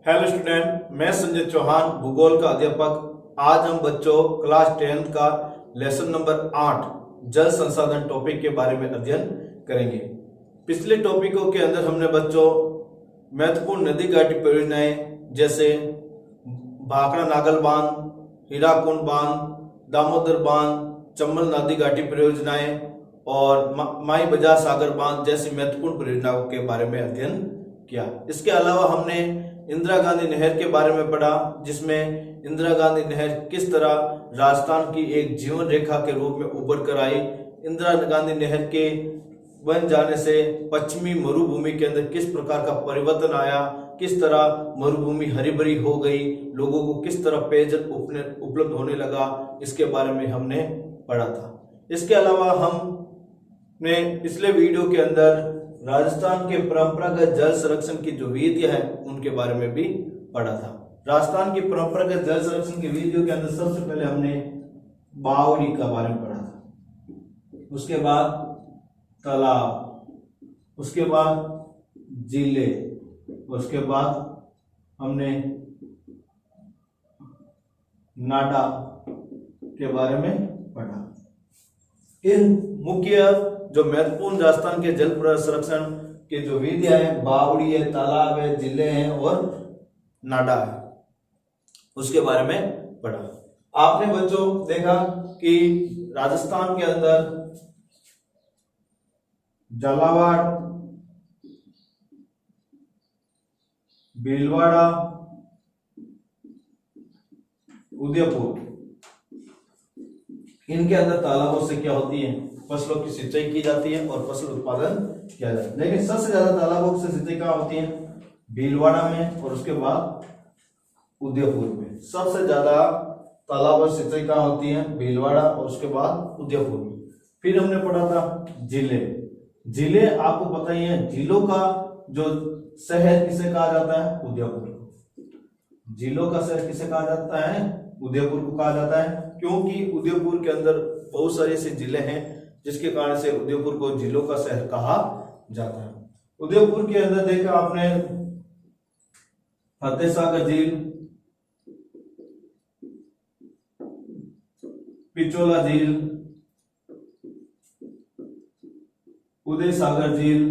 Hello student, मैं संजय चौहान, भूगोल का अध्यापक। आज हम बच्चों क्लास 10th का लेसन नंबर 8 जल संसाधन टॉपिक के बारे में अध्ययन करेंगे। पिछले टॉपिकों के अंदर हमने बच्चों महत्वपूर्ण नदी घाटी परियोजनाएं जैसे भाखड़ा नागल बांध, हीराकुंड बांध, दामोदर बांध, चंबल नदी घाटी परियोजनाएं और माई बजार सागर बांध जैसी महत्वपूर्ण परियोजनाओं के बारे में अध्ययन किया। इसके अलावा हमने इंदिरा गांधी नहर के बारे में पढ़ा, जिसमें इंदिरा गांधी नहर किस तरह राजस्थान की एक जीवन रेखा के रूप में उभर कर आई। इंदिरा गांधी नहर के बन जाने से पश्चिमी मरुभूमि के अंदर किस प्रकार का परिवर्तन आया, किस तरह मरुभूमि हरी भरी हो गई, लोगों को किस तरह पेयजल उपलब्ध होने लगा, इसके बारे में हमने पढ़ा था। इसके अलावा हमने पिछले वीडियो के अंदर राजस्थान के परंपरागत जल संरक्षण की जो विधियां हैं उनके बारे में भी पढ़ा था। राजस्थान की परंपरागत जल संरक्षण की विधियों के अंदर सबसे पहले हमने बावड़ी का बारे में पढ़ा था, उसके बाद तालाब, उसके बाद जिले, उसके बाद हमने नाडा के बारे में पढ़ा। इन मुख्य जो महत्वपूर्ण राजस्थान के जल संरक्षण के जो विधियां हैं, बावड़ी है, तालाब है, जिले हैं और नाडा है, उसके बारे में पढ़ा। आपने बच्चों देखा कि राजस्थान के अंदर झालावाड़, भीलवाड़ा, उदयपुर, इनके अंदर तालाबों से क्या होती है, फसलों की सिंचाई की जाती है और फसल उत्पादन किया जाता है। लेकिन सबसे ज्यादा तालाबों से सिंचाई कहाँ होती है? भीलवाड़ा में और उसके बाद उदयपुर में। सबसे ज्यादा तालाबों से सिंचाई कहाँ होती है? भीलवाड़ा और उसके बाद उदयपुर में। फिर हमने पढ़ा था जिले। जिले आपको पता ही है, जिलों का जो शहर किसे कहा जाता है? उदयपुर। जिलों का शहर किसे कहा जाता है? उदयपुर को कहा जाता है, क्योंकि उदयपुर के अंदर बहुत सारे ऐसे जिले हैं जिसके कारण से उदयपुर को जिलों का शहर कहा जाता है। उदयपुर के अंदर देखा आपने फतेह सागर झील, पिचोला झील, उदय सागर झील,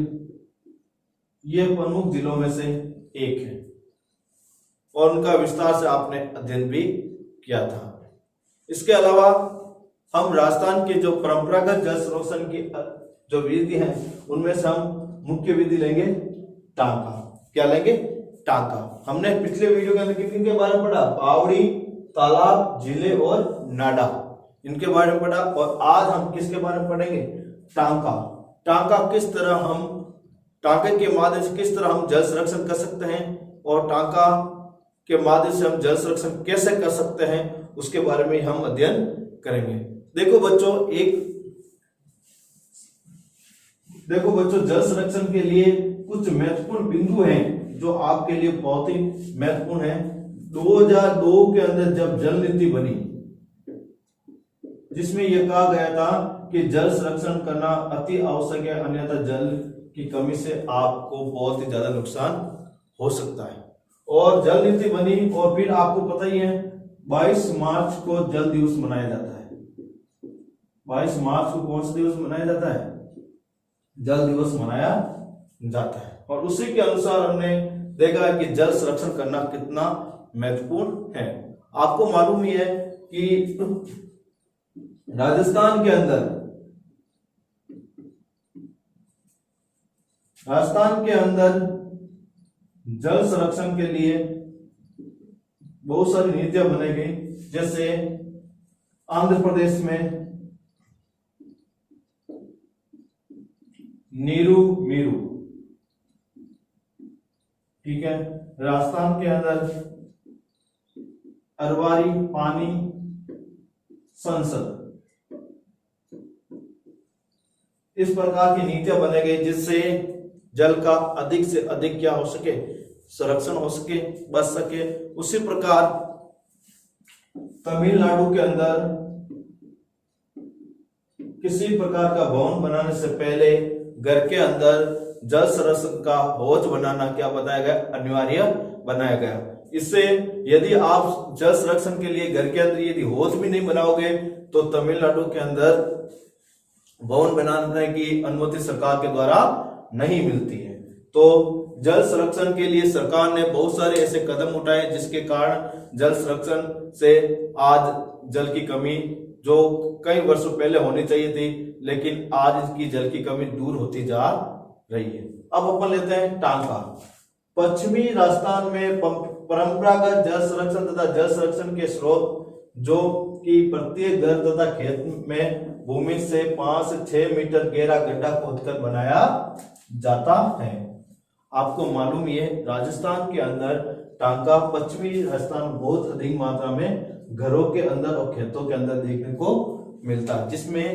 ये प्रमुख जिलों में से एक है और उनका विस्तार से आपने अध्ययन भी किया था। इसके अलावा हम राजस्थान के जो परंपरागत जल संरक्षण की जो विधि है उनमें से हम मुख्य विधि लेंगे टांका। क्या लेंगे? टांका। हमने पिछले वीडियो के अंदर कितने के बारे में पढ़ा? बावड़ी, तालाब, जिले और नाडा, इनके बारे में पढ़ा। और आज हम किसके बारे में पढ़ेंगे? टांका। टांका किस तरह हम टांके के माध्यम से किस तरह हम जल संरक्षण कर सकते हैं और टांका के माध्यम से हम जल संरक्षण कैसे कर सकते हैं, उसके बारे में हम अध्ययन करेंगे। देखो बच्चों जल संरक्षण के लिए कुछ महत्वपूर्ण बिंदु हैं जो आपके लिए बहुत ही महत्वपूर्ण है। 2002 के अंदर जब जल नीति बनी, जिसमें यह कहा गया था कि जल संरक्षण करना अति आवश्यक है, अन्यथा जल की कमी से आपको बहुत ही ज्यादा नुकसान हो सकता है। और जल नीति बनी और फिर आपको पता ही है 22 मार्च को जल दिवस मनाया जाता है। 22 मार्च को कौन सा दिवस मनाया जाता है? जल दिवस मनाया जाता है। और उसी के अनुसार हमने देखा है कि जल संरक्षण करना कितना महत्वपूर्ण है। आपको मालूम ही है कि राजस्थान के अंदर जल संरक्षण के लिए बहुत सारी नीतियां बनाई गई। जैसे आंध्र प्रदेश में नीरू मीरू, ठीक है। राजस्थान के अंदर अरवारी पानी संसद, इस प्रकार की नीतियां बनाई गई जिससे जल का अधिक से अधिक क्या हो सके? संरक्षण हो सके, बच सके। उसी प्रकार तमिलनाडु के अंदर किसी प्रकार का भवन बनाने से पहले घर के अंदर जल संरक्षण का हौज बनाना क्या बताया गया? अनिवार्य बनाया गया। इससे यदि आप जल संरक्षण के लिए घर के अंदर यदि हौज भी नहीं बनाओगे तो तमिलनाडु के अंदर भवन बनाने की अनुमति सरकार के द्वारा नहीं मिलती है। तो जल संरक्षण के लिए सरकार ने बहुत सारे ऐसे कदम उठाए जिसके कारण जल संरक्षण से आज जल की कमी जो कई वर्षों पहले होनी चाहिए थी, लेकिन आज इसकी जल की कमी दूर होती जा रही है। अब अपन लेते हैं टांका। पश्चिमी राजस्थान में परंपरागत जल संरक्षण तथा जल संरक्षण के स्रोत जो कि प्रत्येक घर तथा खेत में भूमि से 5 से 6 मीटर गहरा गड्ढा खोदकर बनाया जाता है। आपको मालूम ही है राजस्थान के अंदर टांका पश्चिमी राजस्थान में बहुत अधिक मात्रा में घरों के अंदर और खेतों के अंदर देखने को मिलता है, जिसमें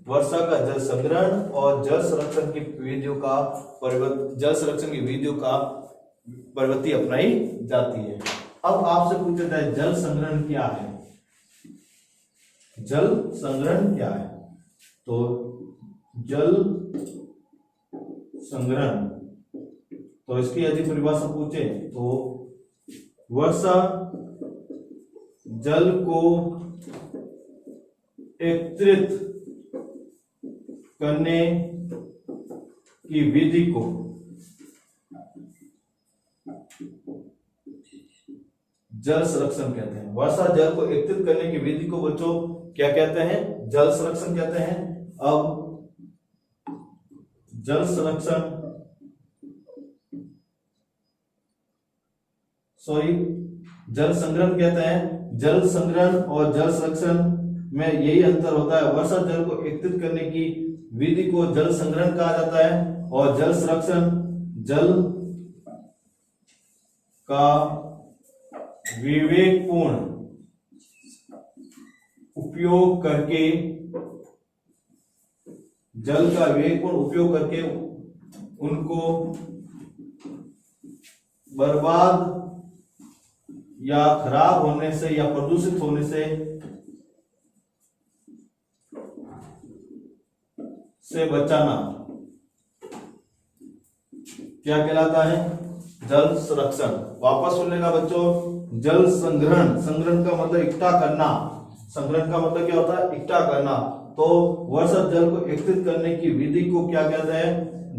वर्षा का जल संग्रहण और जल संरक्षण की विधियों का प्रवृत्ति अपनाई जाती है। अब आपसे पूछा जाए जल संग्रहण क्या है? जल संग्रहण क्या है? तो जल संग्रहण, तो इसकी यदि परिभाषा पूछे तो वर्षा जल को एकत्रित करने की विधि को जल संरक्षण कहते हैं। वर्षा जल को एकत्रित करने की विधि को बच्चों क्या कहते हैं? जल संरक्षण कहते हैं। अब जल संरक्षण जल संग्रहण कहते हैं। जल संग्रहण और जल संरक्षण में यही अंतर होता है। वर्षा जल को एकत्रित करने की विधि को जल संग्रहण कहा जाता है और जल संरक्षण जल का विवेकपूर्ण उपयोग करके उनको बर्बाद या खराब होने से या प्रदूषित होने से बचाना क्या कहलाता है? जल संरक्षण। वापस सुनने बच्चों, जल संग्रहण, संग्रहण का मतलब इकट्ठा करना। संग्रहण का मतलब क्या होता है? इकट्ठा करना। तो वर्षा जल को एकत्रित करने की विधि को क्या कहते हैं?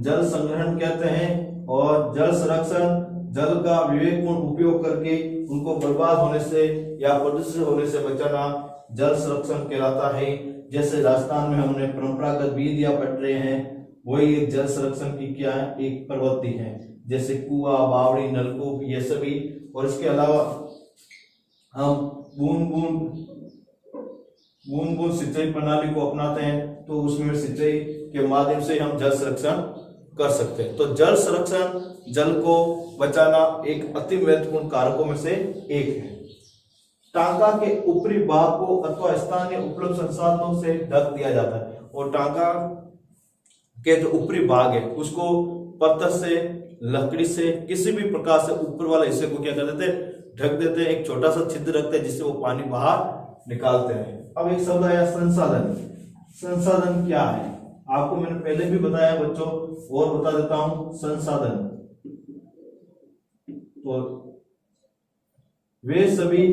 जल संग्रहण कहते हैं। और जल संरक्षण जल का विवेकपूर्ण उपयोग करके उनको बर्बाद होने से या प्रदूषित होने से बचाना जल संरक्षण कहलाता है। जैसे राजस्थान में हमने परंपरागत विधियां पढ़ रहे हैं, वही एक जल संरक्षण की क्या है? एक प्रवृत्ति है। जैसे कुआं, बावड़ी, नलकूप ये सभी। और इसके अलावा हम बूंद बूंद सिंचाई प्रणाली को अपनाते हैं, तो उसमें सिंचाई के माध्यम से हम जल संरक्षण कर सकते हैं। तो जल संरक्षण जल को बचाना एक अति महत्वपूर्ण कारकों में से एक है। टांका के ऊपरी भाग को अथवा स्थानीय उपलब्ध संसाधनों से ढक दिया जाता है। और टांका के जो ऊपरी भाग है उसको पत्थर से, लकड़ी से, किसी भी प्रकार से ऊपर वाले हिस्से को क्या कर देते हैं? ढक देते हैं। एक छोटा सा छिद्र रखते हैं जिससे वो पानी बाहर निकालते हैं। अब एक शब्द आया संसाधन। संसाधन क्या है? आपको मैंने पहले भी बताया बच्चों, और बता देता हूं। संसाधन तो वे सभी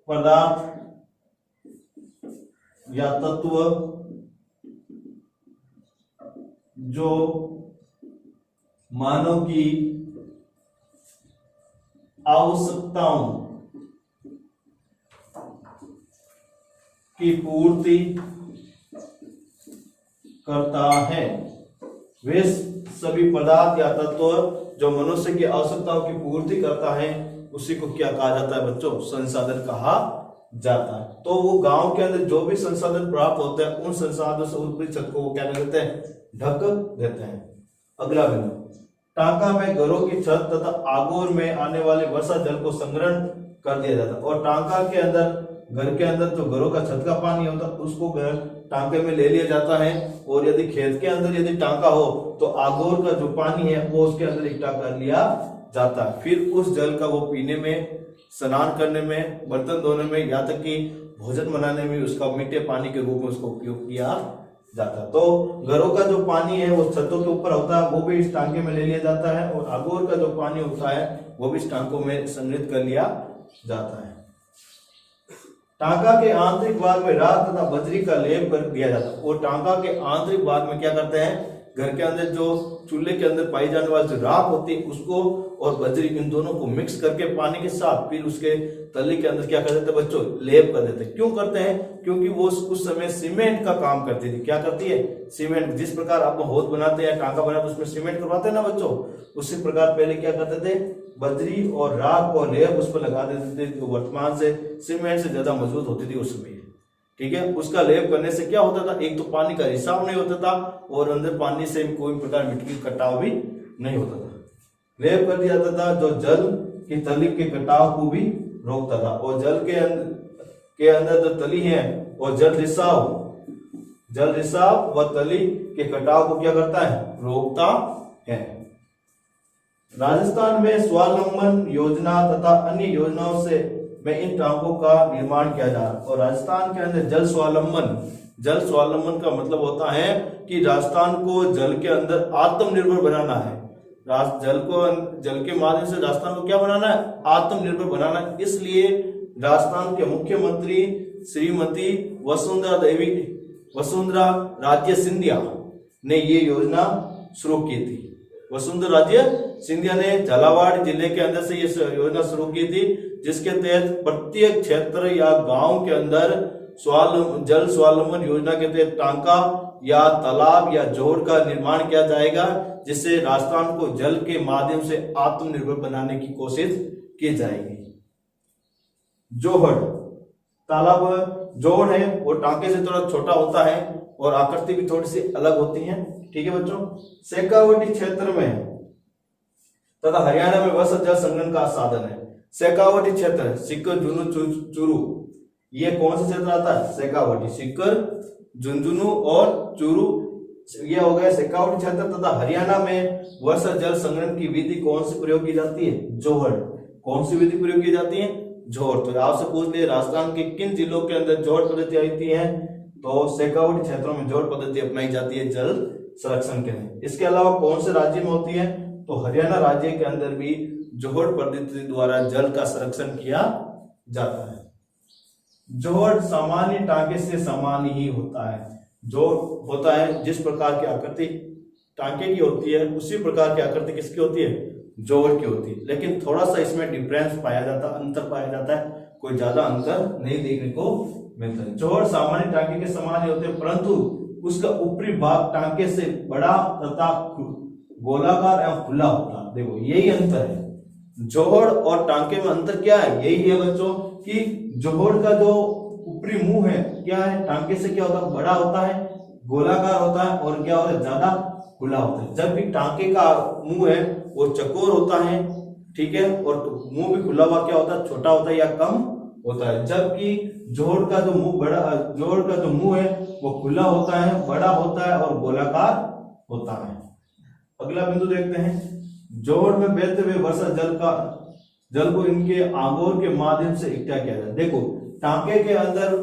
पदार्थ या तत्व जो मानव की आवश्यकताओं की पूर्ति करता है। वे सभी पदार्थ या तत्व जो मनुष्य की आवश्यकताओं की पूर्ति करता है उसी को क्या कहा जाता है बच्चों? संसाधन कहा जाता है। तो वो गांव के अंदर जो भी संसाधन प्राप्त होते हैं उन संसाधनों से ऊपरी छत को वो क्या करते हैं? ढक देते हैं। अगला बिंदु, टांका में घरों की छत तथा आगोर में आने वाले वर्षा जल को संग्रहण कर दिया जाता है। और टांका के अंदर, घर के अंदर जो घरों का छत का पानी होता है उसको घर टांके में ले लिया जाता है। और यदि खेत के अंदर यदि टांका हो तो आगोर का जो पानी है वो उसके अंदर इकट्ठा कर लिया जाता है। फिर उस जल का वो पीने में, स्नान करने में, बर्तन धोने में, यहाँ तक कि भोजन बनाने में उसका मीठे पानी के रूप में उसका उपयोग किया जाता है। तो घरों का जो पानी है वो छतों के ऊपर होता है, वो भी इस टांके में ले लिया जाता है, और आगोर का जो पानी होता है वो भी इस टांकों में संग्रहित कर लिया जाता है। टांका के आंतरिक भाग में राख तथा बजरी का लेप कर दिया जाता है। और टांका के आंतरिक भाग में क्या करते हैं, घर के अंदर जो चूल्हे के अंदर पाई जाने वाली जो राख होती है उसको और बजरी, इन दोनों को मिक्स करके पानी के साथ फिर उसके तली के अंदर क्या कर देते हैं बच्चों, लेप कर देते हैं। क्यों करते हैं, क्योंकि वो उस समय सीमेंट का काम करती थी। क्या करती है, सीमेंट। जिस प्रकार आप होद बनाते हैं, टांका बनाते हैं, उसमें सीमेंट करवाते हैं ना बच्चों, उसी प्रकार पहले क्या करते थे, बजरी और राख और लेप उस पर लगा देते थे, जो वर्तमान से सीमेंट से ज्यादा मजबूत होती थी उस समय। ठीक है, उसका लेप करने से क्या होता था, एक तो पानी का रिसाव नहीं होता था, और अंदर पानी से कोई प्रकार मिट्टी का कटाव भी नहीं होता था। लेप कर दिया जाता था, जो जल की तली के कटाव को भी रोकता था। और जल के अंदर जो तली है और जल रिसाव व तली के कटाव को क्या करता है, रोकता है। राजस्थान में स्वावलंबन योजना तथा अन्य योजनाओं से में इन टांकों का निर्माण किया जा रहा है। और राजस्थान के अंदर जल स्वावलंबन का मतलब होता है कि राजस्थान को जल के अंदर आत्मनिर्भर बनाना है। जल के माध्यम से राजस्थान को क्या बनाना है, आत्मनिर्भर बनाना है। इसलिए राजस्थान के मुख्यमंत्री श्रीमती वसुंधरा राजे सिंधिया ने ये योजना शुरू की थी। वसुंधरा राजे सिंधिया ने झालावाड़ जिले के अंदर से ये योजना शुरू की थी, जिसके तहत प्रत्येक क्षेत्र या गांव के अंदर जल स्वावलंबन योजना के तहत टांका या तालाब या जोड़ का निर्माण किया जाएगा, जिससे राजस्थान को जल के माध्यम से आत्मनिर्भर बनाने की कोशिश की जाएगी। जोहड़ तालाब जोड़ है वो टांके से थोड़ा छोटा होता है और आकृति भी थोड़ी सी अलग होती है। ठीक है बच्चों, शेखावाटी क्षेत्र में तथा हरियाणा में वर्षा जल संग्रहण का साधन है। शेखावाटी क्षेत्र सिक्कर झुंझुनू चूरू, ये कौन सा क्षेत्र आता है, शेखावाटी, सिक्कर झुंझुनू और चूरू, ये हो गया शेखावाटी क्षेत्र। तथा हरियाणा में वर्षा जल संग्रहण की विधि कौन सी प्रयोग की जाती है, जोहड़। कौन सी विधि प्रयोग की जाती है, जोहड़। तो आपसे पूछ लिए राजस्थान के किन जिलों के अंदर जोहड़ पद्धति आती है, तो शेखावाटी क्षेत्रों में जोहड़ पद्धति अपनाई जाती है जल संरक्षण के लिए। इसके अलावा कौन से राज्य में होती है, तो हरियाणा राज्य के अंदर भी जोहड़ पद्धति द्वारा जल का संरक्षण किया जाता है। जोहड़ सामान्य टांके से समान ही होता है। जो होता है जिस प्रकार की आकृति टांके की होती है, उसी प्रकार की आकृति किसकी होती है, जोहड़ की होती है। लेकिन थोड़ा सा इसमें डिफरेंस पाया जाता है, अंतर पाया जाता है, कोई ज्यादा अंतर नहीं देखने को मिलता है। जोहड़ सामान्य टांके के समान ही होते हैं, परंतु उसका ऊपरी भाग टांके से बड़ा तथा गोलाकार एवं खुला होता है। देखो यही अंतर है, जोहड़ और टांके में अंतर क्या है, यही है बच्चों कि जोहड़ का जो ऊपरी मुंह है क्या है, टांके से क्या होता है, बड़ा होता है, गोलाकार होता है, और क्या होता है, ज्यादा खुला होता है। जबकि टांके का मुंह है वो चकोर होता है, ठीक है, और मुंह भी खुला हुआ क्या होता है, छोटा होता है या कम होता है। जबकि जोहड़ का जो मुंह है वो खुला होता है, बड़ा होता है और गोलाकार होता है। अगला बिंदु देखते हैं, जोहड़ में बहते हुए वर्षा जल को इनके आगोर के माध्यम से इकट्ठा किया जाता है। देखो टांके के अंदर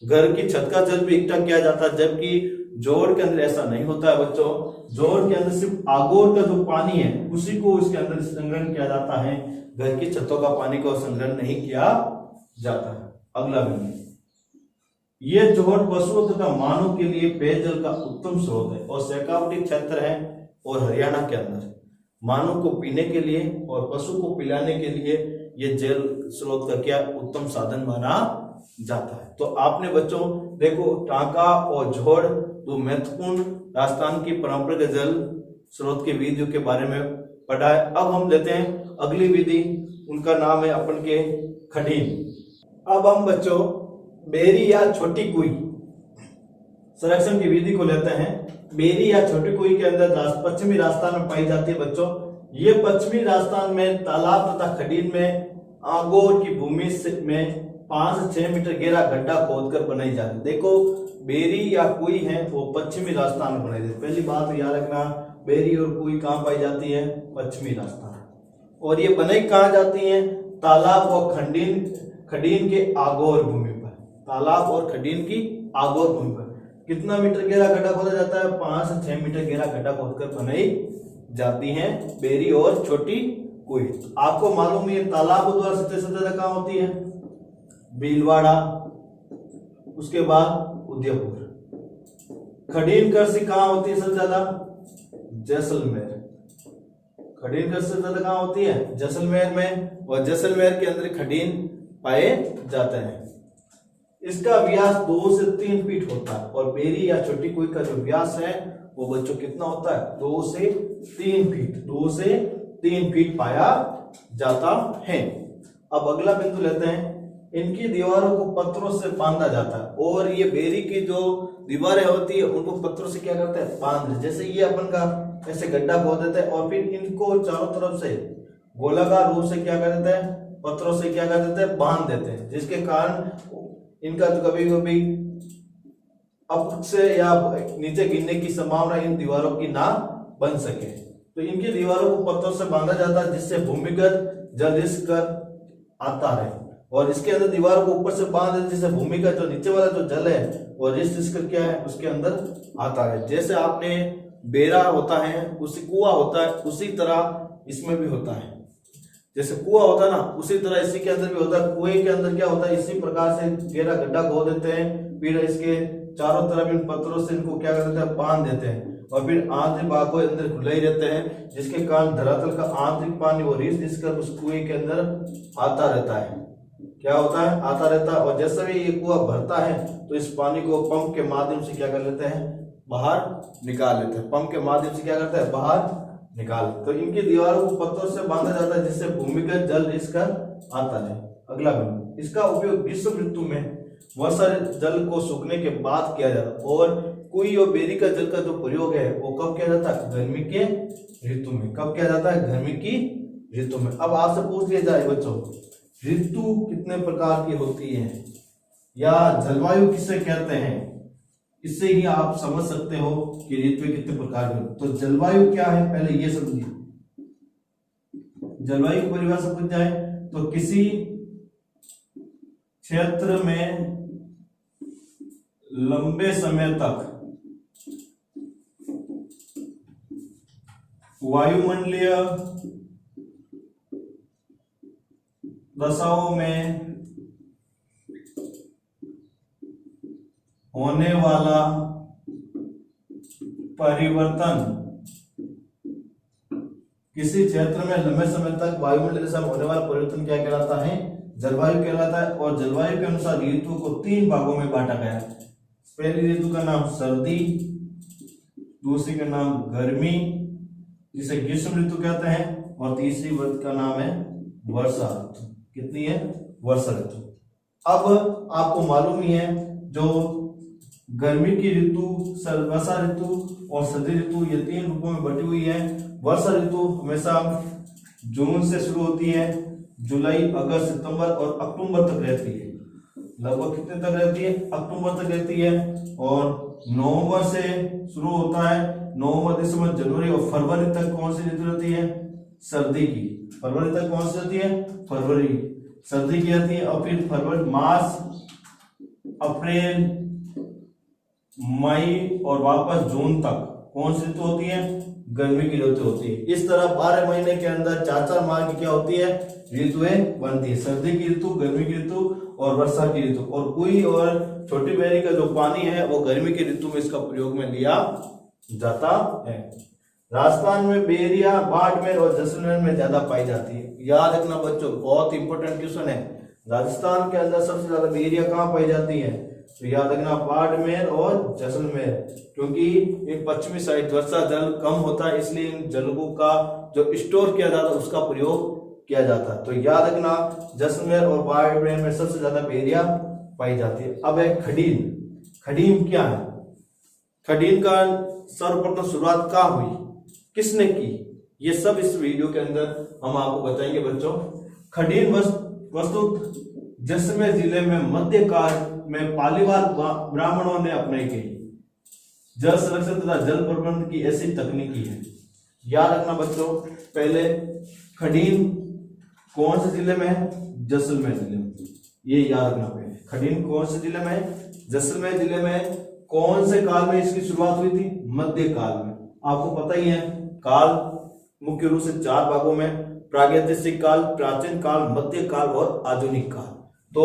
घर की छत का जल भी इकट्ठा किया जाता है, जबकि जोहड़ के अंदर ऐसा नहीं होता है बच्चों। जोहड़ के अंदर सिर्फ आगोर का जो पानी है उसी को इसके अंदर संग्रहण किया जाता है, घर की छतों का पानी को संग्रहण नहीं किया जाता है। अगला बिंदु, ये जोहड़ पशुओं तथा मानव के लिए पेयजल का उत्तम स्रोत है। और शेखावाटी क्षेत्र है और हरियाणा के अंदर मानव को पीने के लिए और पशु को पिलाने के लिए ये जल स्रोत का क्या उत्तम साधन माना जाता है। तो आपने बच्चों देखो टांका और जोहड़ दो महत्वपूर्ण राजस्थान की परंपरागत जल स्रोत की विधियों के बारे में पढ़ा है। अब हम लेते हैं अगली विधि, उनका नाम है अपन के खडीन। अब हम बच्चों बेरी या छोटी कुई संरक्षण की विधि को लेते हैं। बेरी या छोटी कुई के अंदर पश्चिमी राजस्थान में पाई जाती है बच्चों। ये पश्चिमी राजस्थान में तालाब तथा खडीन में आगोर की भूमि में 5 से 6 मीटर गहरा गड्ढा खोदकर बनाई जाती है। देखो बेरी या कुई है वो पश्चिमी राजस्थान में बनाई जाती है। पहली बात याद रखना, बेरी और कुई कहाँ पाई जाती है, पश्चिमी राजस्थान। और ये बनाई कहाँ जाती है, तालाब और खडीन के आगोर भूमि पर, तालाब और खडीन की आगोर भूमि पर। कितना मीटर गहरा गड्ढा खोदा जाता है? 5 से 6 मीटर गहरा गड्ढा खोदकर बनाई जाती हैं बेरी और छोटी कुई। आपको मालूम है तालाब द्वारा सबसे ज्यादा कहाँ होती है? भीलवाड़ा, उसके बाद उदयपुर। खडीन कृषि कहाँ होती है सबसे ज्यादा? जैसलमेर। खडीन कृषि सबसे ज्यादा कहाँ होती है? जैसलमेर में, और जैसलमेर के अंदर खडीन पाए जाते हैं। इसका व्यास 2 से 3 फीट होता है, और बेरी या छोटी कुई का जो व्यास है वो बच्चों कितना होता है? 2 से 3 फीट। 2 से 3 फीट पाया जाता है। अब अगला बिंदु लेते हैं, इनकी दीवारों को पत्थरों से बांधा जाता है, और ये बेरी की जो दीवारें होती है उनको पत्थरों से क्या करते हैं? बांध। जैसे ये अपन का ऐसे गड्ढा खोद देते हैं और फिर इनको चारों तरफ से गोलाकार रूप से क्या कर देते हैं? पत्थरों से क्या कर देते हैं? बांध देते हैं, जिसके कारण इनका तो कभी कभी अब से या नीचे गिरने की संभावना इन दीवारों की ना बन सके। तो इनकी दीवारों को पत्थरों से बांधा जाता है, जिससे भूमिगत जल रिस कर आता है, और इसके अंदर दीवारों को ऊपर से बांध देते जिससे भूमिगत जो नीचे वाला जो जल है वो रिस कर क्या है? उसके अंदर आता है। जैसे आपने बेरा होता है, उसी कुआं होता है, उसी तरह इसमें भी होता है। जैसे कुआं होता है ना, उसी तरह इसी के अंदर भी होता है। कुएं के अंदर क्या होता है? इसी प्रकार से गहरा गड्ढा खोद देते हैं, फिर इसके चारों तरफ इन पत्थरों से इनको क्या कर देते हैं? बांध देते हैं, और फिर आंतरिक भाग को अंदर खुला ही रहते हैं, जिसके कारण धरातल का आंतरिक पानी वो रिस कर उस कुएं के अंदर आता रहता है। क्या होता है? आता रहता है। और जैसे भी ये कुआं भरता है तो इस पानी को पंप के माध्यम से क्या कर लेते हैं? बाहर निकाल लेते हैं। पंप के माध्यम से क्या करते हैं? बाहर निकाल। तो इनकी दीवारों को पत्थरों से बांधा जाता है, जिससे भूमिगत जल रिसकर आता है। अगला बिंदु, इसका उपयोग ग्रीष्म ऋतु में वर्षा जल को सूखने के बाद किया जाता है, और कुई और बेरी का जल का जो प्रयोग है वो कब किया जाता है? गर्मी के ऋतु में। कब किया जाता है? गर्मी की ऋतु में। अब आपसे पूछ लिया जाए बच्चों, ऋतु कितने प्रकार की होती है, या जलवायु किसे कहते हैं? इससे ही आप समझ सकते हो कि ऋतु कितने प्रकार की। तो जलवायु क्या है, पहले ये समझिए। जलवायु की परिभाषा पूछ जाए तो किसी क्षेत्र में लंबे समय तक वायुमंडलीय दशाओं में होने वाला परिवर्तन, किसी क्षेत्र में लंबे समय तक वायुमंडलीय दशा में होने वाला परिवर्तन क्या कहलाता है? जलवायु कहलाता है। और जलवायु के अनुसार ऋतु को 3 भागों में बांटा गया है। पहली ऋतु का नाम सर्दी, दूसरी का नाम गर्मी जिसे ग्रीष्म ऋतु कहते हैं, और तीसरी ऋतु का नाम है वर्षा ऋतु। कितनी है? वर्षा ऋतु। अब आपको मालूम ही है जो गर्मी की ऋतु, वर्षा ऋतु और सर्दी ऋतु, ये 3 रूपों में बटी हुई है। वर्षा ऋतु हमेशा जून से शुरू होती है, जुलाई, अगस्त, सितंबर और अक्टूबर तक रहती है। लगभग कितने तक रहती है? अक्टूबर तक रहती है। और नवंबर से शुरू होता है, नवंबर, दिसंबर, जनवरी और फरवरी तक कौन सी ऋतु रहती है? सर्दी की। फरवरी तक कौन सी रहती है? फरवरी सर्दी की रहती है। और फिर फरवरी, मार्च, अप्रैल, मई और वापस जून तक कौन सी ऋतु होती है? गर्मी की ऋतु होती है। इस तरह 12 महीने के अंदर 4-4 माह की क्या होती है? ऋतुएं बनती है। सर्दी की ऋतु, गर्मी की ऋतु और वर्षा की ऋतु। और कुई और छोटी बेरी का जो पानी है वो गर्मी की ऋतु में इसका प्रयोग में लिया जाता है। राजस्थान में बेरिया, बाड़मेर और जैसलमेर में ज्यादा पाई जाती है। याद रखना बच्चों, बहुत इंपॉर्टेंट क्वेश्चन है। राजस्थान के अंदर सबसे ज्यादा बेरिया कहाँ पाई जाती है? तो याद रखना बाड़मेर और जैसलमेर, क्योंकि इन पश्चिमी साइड वर्षा जल कम होता है, इसलिए इन जलों का जो स्टोर किया जाता है उसका प्रयोग किया जाता है। तो याद रखना जैसलमेर और बाड़मेर में सबसे ज्यादा बेरिया पाई जाती है। अब है खडीन। खडीन क्या है? खडीन का सर्वप्रथम शुरुआत कहाँ हुई, किसने की, ये सब इस वीडियो के अंदर हम आपको बताएंगे बच्चों। खडीन वस्तु जैसलमेर जिले में मध्यकाल में पालीवाल ब्राह्मणों ने अपनाई गई जल संरक्षण तथा जल प्रबंधन की ऐसी तकनीकी है। याद रखना बच्चों, पहले खडीन कौन से जिले में है? जैसलमेर जिले में। ये याद रखना पहले, खडीन कौन से जिले में है? जैसलमेर जिले में। कौन से काल में इसकी शुरुआत हुई थी? मध्य काल में। आपको पता ही है काल मुख्य रूप से 4 भागों में, प्रागैतिहासिक काल, प्राचीन काल, मध्य काल और आधुनिक काल। तो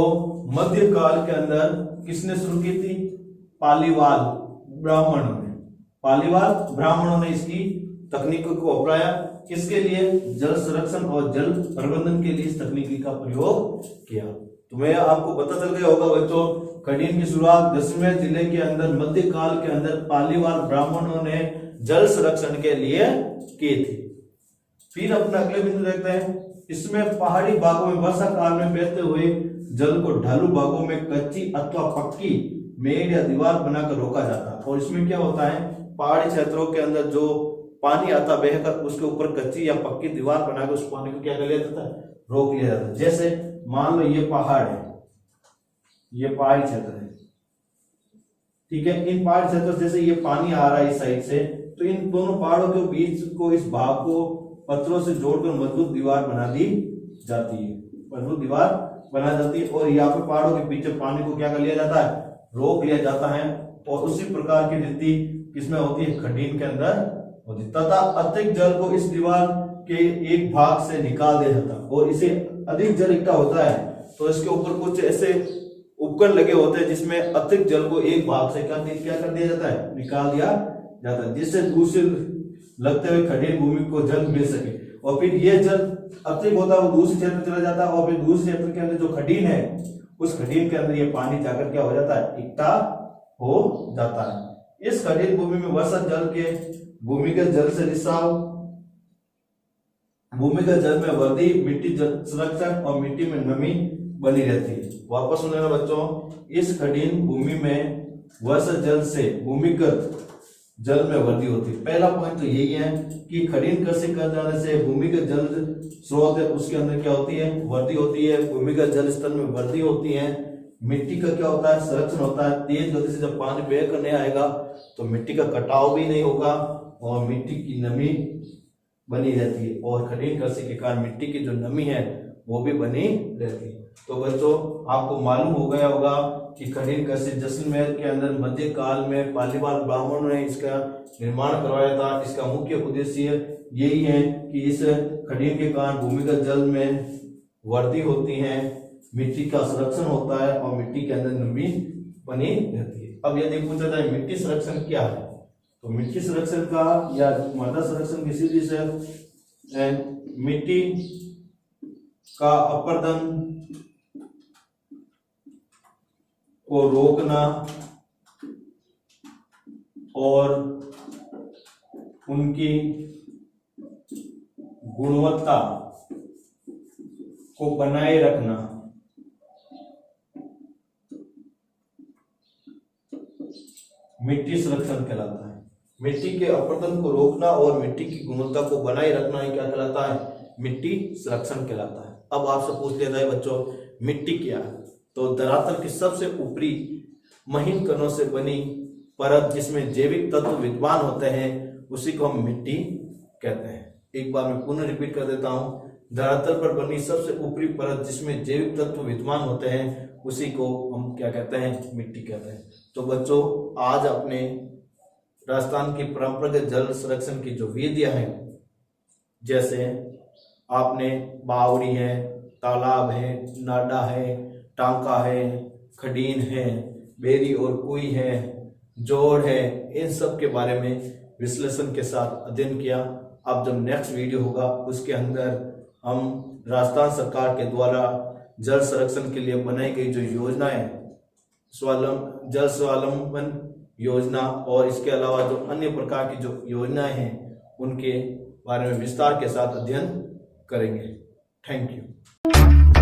मध्य काल के अंदर किसने शुरू की थी? पालीवाल ब्राह्मणों ने। पालीवाल ब्राह्मणों ने इसकी तकनीकों को अपनाया। किसके लिए? जल संरक्षण और जल प्रबंधन के लिए इस तकनीकी का प्रयोग किया। तुम्हें आपको पता चल गया होगा बच्चों, खडीन की शुरुआत 10वें जिले के अंदर मध्य काल के अंदर पालीवाल ब्राह्मणों ने जल संरक्षण के लिए की थी। फिर अपना अगले बिंदु देखते हैं। इसमें पहाड़ी भागों में वर्षा काल में बहते हुए जल को ढालू भागों में कच्ची अथवा पक्की मेड़ या दीवार बनाकर रोका जाता है। और इसमें क्या होता है, पहाड़ी क्षेत्रों के अंदर जो पानी आता बहकर उसके ऊपर कच्ची या पक्की दीवार बनाकर उस पानी को क्या कर लिया जाता है? रोक लिया जाता है। जैसे मान लो ये पहाड़ है, ये पहाड़ी क्षेत्र है, ठीक है। इन पहाड़ी क्षेत्रों जैसे ये पानी आ रहा है इस साइड से, तो इन दोनों पहाड़ों के बीच को, इस भाग को पत्थरों से जोड़कर मजबूत दीवार बना दी जाती है, मजबूत दीवार बना जाती है। और यहाँ पे पहाड़ों के पीछे पानी को क्या कर लिया जाता है? रोक लिया जाता है। और उसी प्रकार की रीति किसमें होती है? खडीन के अंदर होती है। तथा अतिरिक्त जल को इस दीवार के एक भाग से निकाल दिया जाता है। और इसे अधिक जल इकट्ठा होता है तो इसके ऊपर कुछ ऐसे उपकरण लगे होते हैं जिसमें अतिरिक्त जल को एक भाग से क्या कर दिया जाता है? निकाल दिया जाता है, जिससे दूसरे लगते हुए खडीन भूमि को जल मिल सके। और फिर ये जल अतिरिक्त होता है वो दूसरे क्षेत्र में चला जाता है। और फिर दूसरे क्षेत्र के अंदर जो खडीन है, उस खडीन के अंदर ये पानी जाकर क्या हो जाता है? इकट्ठा हो जाता है। इस खडीन भूमि में वर्षा जल के भूमिगत जल से रिसाव, भूमिगत जल में वृद्धि, मिट्टी संरक्षण और मिट्टी में नमी बनी रहती है। वापस सुन लेना बच्चों, इस खडीन भूमि में वर्षा जल से भूमिगत जल में वृद्धि होती है। पहला पॉइंट तो यही है कि खडीन कृषि कर जाने से भूमिगत जल स्रोत है उसके अंदर क्या होती है? वृद्धि होती है। भूमिगत जल स्तर में वृद्धि होती है। मिट्टी का क्या होता है? संरक्षण होता है। तेज गति से जब पानी बह कर नहीं आएगा तो मिट्टी का कटाव भी नहीं होगा और मिट्टी की नमी बनी रहती है। और खडीन कृषि के कारण मिट्टी की जो नमी है वो भी बनी रहती है। तो बच्चों आपको मालूम हो गया होगा कि खडीन कृषि जैसलमेर के अंदर मध्य काल में पालीवाल ब्राह्मणों ने इसका निर्माण करवाया था। इसका मुख्य उद्देश्य यही है कि इस खडीन के कारण भूमिगत जल में वृद्धि होती है, मिट्टी का संरक्षण होता है और मिट्टी के अंदर नमी बनी रहती है। अब यदि पूछा जाए मिट्टी संरक्षण क्या है, तो मिट्टी संरक्षण का या मृदा संरक्षण की सीधी से मिट्टी का अपरदन को रोकना और उनकी गुणवत्ता को बनाए रखना मिट्टी संरक्षण कहलाता है। मिट्टी के अपरदन को रोकना और मिट्टी की गुणवत्ता को बनाए रखना ही क्या कहलाता है? मिट्टी संरक्षण कहलाता है। अब आपसे पूछ लिया जाए बच्चों मिट्टी क्या है, तो धरातल की सबसे ऊपरी महीन कणों से बनी परत जिसमें जैविक तत्व विद्यमान होते हैं उसी को हम मिट्टी कहते हैं। एक बार मैं पुनः रिपीट कर देता हूं, धरातल पर बनी सबसे ऊपरी परत जिसमें जैविक तत्व विद्यमान होते हैं उसी को हम क्या कहते हैं? मिट्टी कहते हैं। तो बच्चों आज अपने राजस्थान की परंपरागत जल संरक्षण की जो विधियां हैं, जैसे आपने बावड़ी है, तालाब है, नाडा है, टांका है, खडीन है, बेरी और कुई है, जोड़ है, इन सब के बारे में विश्लेषण के साथ अध्ययन किया। अब जब नेक्स्ट वीडियो होगा उसके अंदर हम राजस्थान सरकार के द्वारा जल संरक्षण के लिए बनाई गई जो योजनाएं, जल स्वावलंबन योजना और इसके अलावा जो अन्य प्रकार की जो योजनाएं हैं उनके बारे में विस्तार के साथ अध्ययन करेंगे। Thank you.